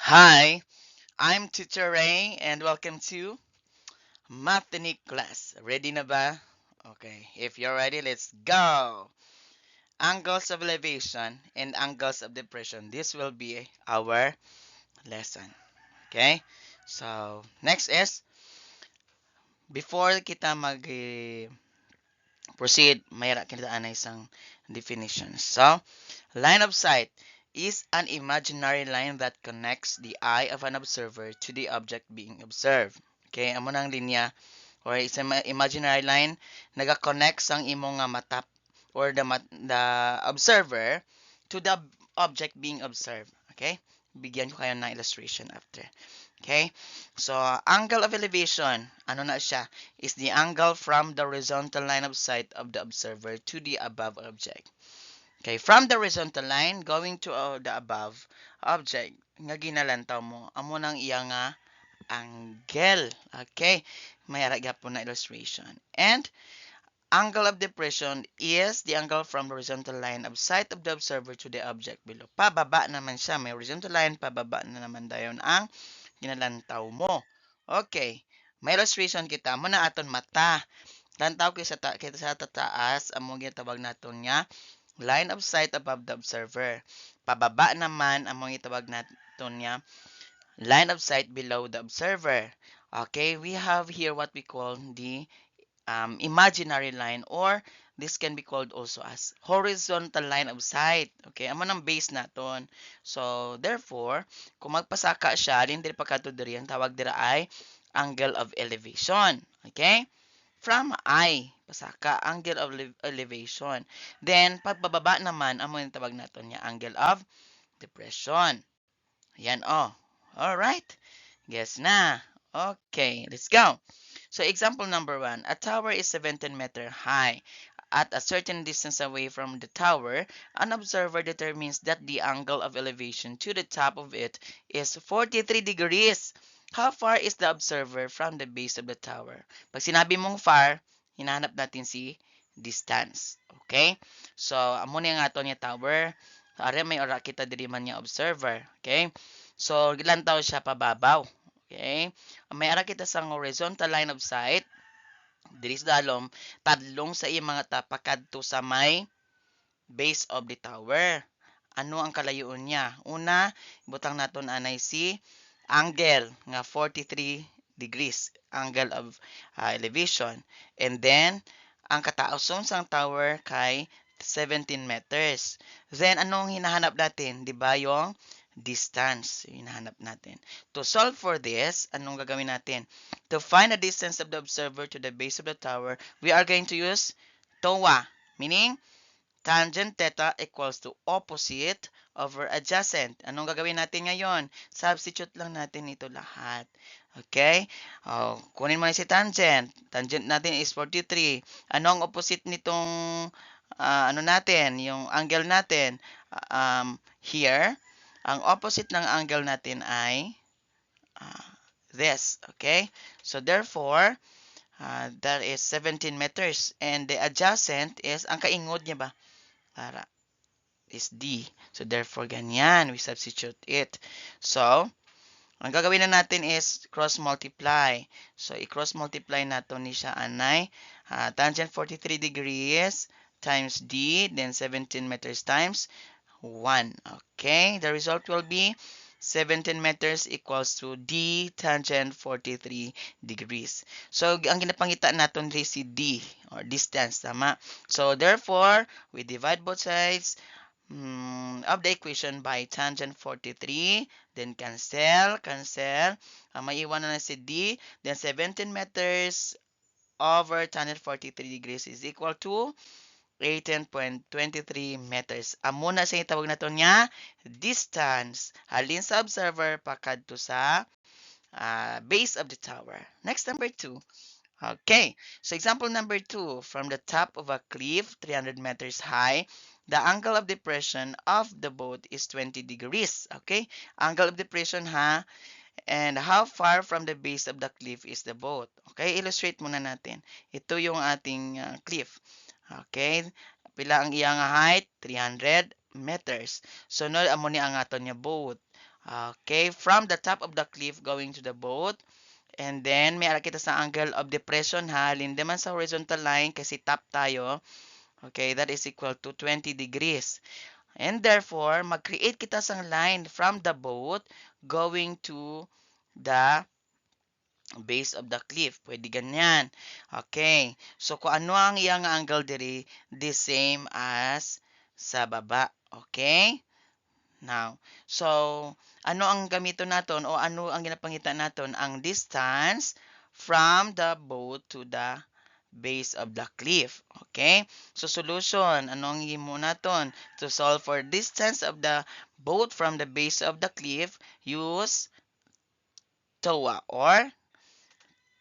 Hi, I'm Teacher Ray and welcome to Math Technique class. Ready na ba? Okay, if you're ready, let's go! Angles of elevation and angles of depression. This will be our lesson. Okay? So, next is, before kita proceed, mayroon kita na isang definition. So, line of sight is an imaginary line that connects the eye of an observer to the object being observed. Okay, amo nang linya or isang imaginary line naga-connect sang imong nga mata or the observer to the object being observed. Okay? Bigyan ko kayo ng illustration after. Okay? So, angle of elevation, ano na siya, is the angle from the horizontal line of sight of the observer to the above object. Okay, from the horizontal line going to the above object nga ginalantaw mo, amo nang iya nga angle. Okay, may po na illustration. And angle of depression is the angle from the horizontal line of sight of the observer to the object below. Pababa naman siya. May horizontal line, pababa na naman dayon ang ginalantaw mo. Okay, may illustration kita. Muna aton mata. Lantaw kita sa tataas, among gitawag naton nga line of sight above the observer. Pababa naman among gitawag naton nga line of sight below the observer. Okay, we have here what we call the imaginary line, or this can be called also as horizontal line of sight. Okay, amo nang base naton. So, therefore, kung magpasaka siya, dili pa kadto diri ang tawag dira ay angle of elevation. Okay? From eye, pasaka, angle of elevation. Then, pagbababa naman, amo yung tawag naton niya, angle of depression. Yan, oh. Alright. Guess na. Okay, let's go. So, example number 1. A tower is 17-meter high. At a certain distance away from the tower, an observer determines that the angle of elevation to the top of it is 43 degrees. How far is the observer from the base of the tower? Pag sinabi mong far, hinahanap natin si distance. Okay? So, amo niya nga ito niya tower. Are may ora kita diri man niya observer. Okay? So, gilantaw siya pababaw. Okay? May ara kita sa horizontal line of sight. Diri sa dalom, tadlong sa iyang mga tapakadto sa may base of the tower. Ano ang kalayoon niya? Una, butang naton anay si angle nga 43 degrees, angle of elevation. And then, ang kataason sang tower kay 17 meters. Then, anong hinahanap natin? Di ba yung distance? Hinahanap natin. To solve for this, anong gagawin natin? To find the distance of the observer to the base of the tower, we are going to use TOA, meaning tangent theta equals to opposite over adjacent. Anong gagawin natin ngayon? Substitute lang natin ito lahat. Okay? Kunin mo na si tangent. Tangent natin is 43. Anong opposite nitong ano natin, yung angle natin? Here, ang opposite ng angle natin ay this. Okay? So, therefore, that is 17 meters. And the adjacent is, ang kaingod niya ba? Para is D. So, therefore, ganyan. We substitute it. So, ang gagawin na natin is cross-multiply. So, i-cross-multiply natin ni siya anay. Tangent 43 degrees times D, then 17 meters times 1. Okay, the result will be 17 meters equals to D tangent 43 degrees. So, ang ginapangita natin is si D, or distance, tama? So, therefore, we divide both sides of the equation by tangent 43, then cancel, maiwan na si D, then 17 meters over tangent 43 degrees is equal to 18.23 meters. Amo na sa itawag nato niya distance halin sa observer pakadto sa base of the tower. Next, number 2. Okay, so example number 2, from the top of a cliff 300 meters high, the angle of depression of the boat is 20 degrees. Okay, angle of depression ha, and how far from the base of the cliff is the boat? Okay, illustrate muna natin. Ito yung ating cliff. Okay, pila ang iyang height? 300 meters. So, no, amo ni ang aton niya boat. Okay, from the top of the cliff going to the boat. And then, may ara kita sa angle of depression ha. Hindi man sa horizontal line kasi top tayo. Okay, that is equal to 20 degrees. And therefore, mag-create kita sa line from the boat going to the base of the cliff. Pwede ganyan. Okay. So, kung ano ang iyang angle diri, the same as sa baba. Okay? Now, so, ano ang gamiton naton o ano ang ginapangitan naton? Ang distance from the boat to the base of the cliff. Okay? So, solution. Ano ang imo naton? To solve for distance of the boat from the base of the cliff, use TOA or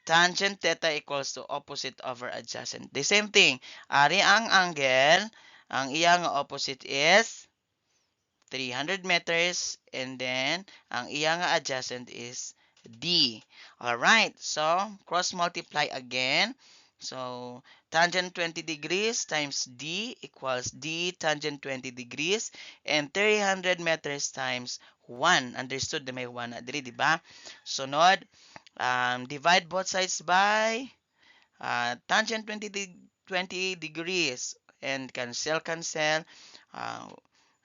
tangent theta equals to opposite over adjacent. The same thing. Ari ang angle, ang iyang opposite is 300 meters and then ang iyang adjacent is D. Alright, so cross multiply again. So tangent 20 degrees times D equals D tangent 20 degrees and 300 meters times 1. Understood na may 1 na diri, di ba? Sunod, divide both sides by tangent 20 degrees and cancel. Uh,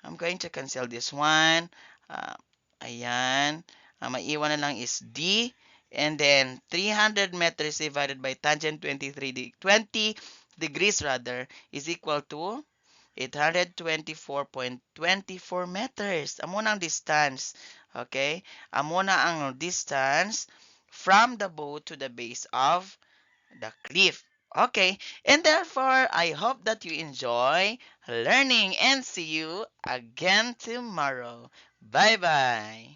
I'm going to cancel this one. Uh, ayan. Ang maiwan na lang is D. And then 300 meters divided by tangent 20 degrees rather is equal to 824.24 meters. Amo na ang distance. Okay? Amo na ang distance from the boat to the base of the cliff. Okay, and therefore, I hope that you enjoy learning and see you again tomorrow. Bye bye.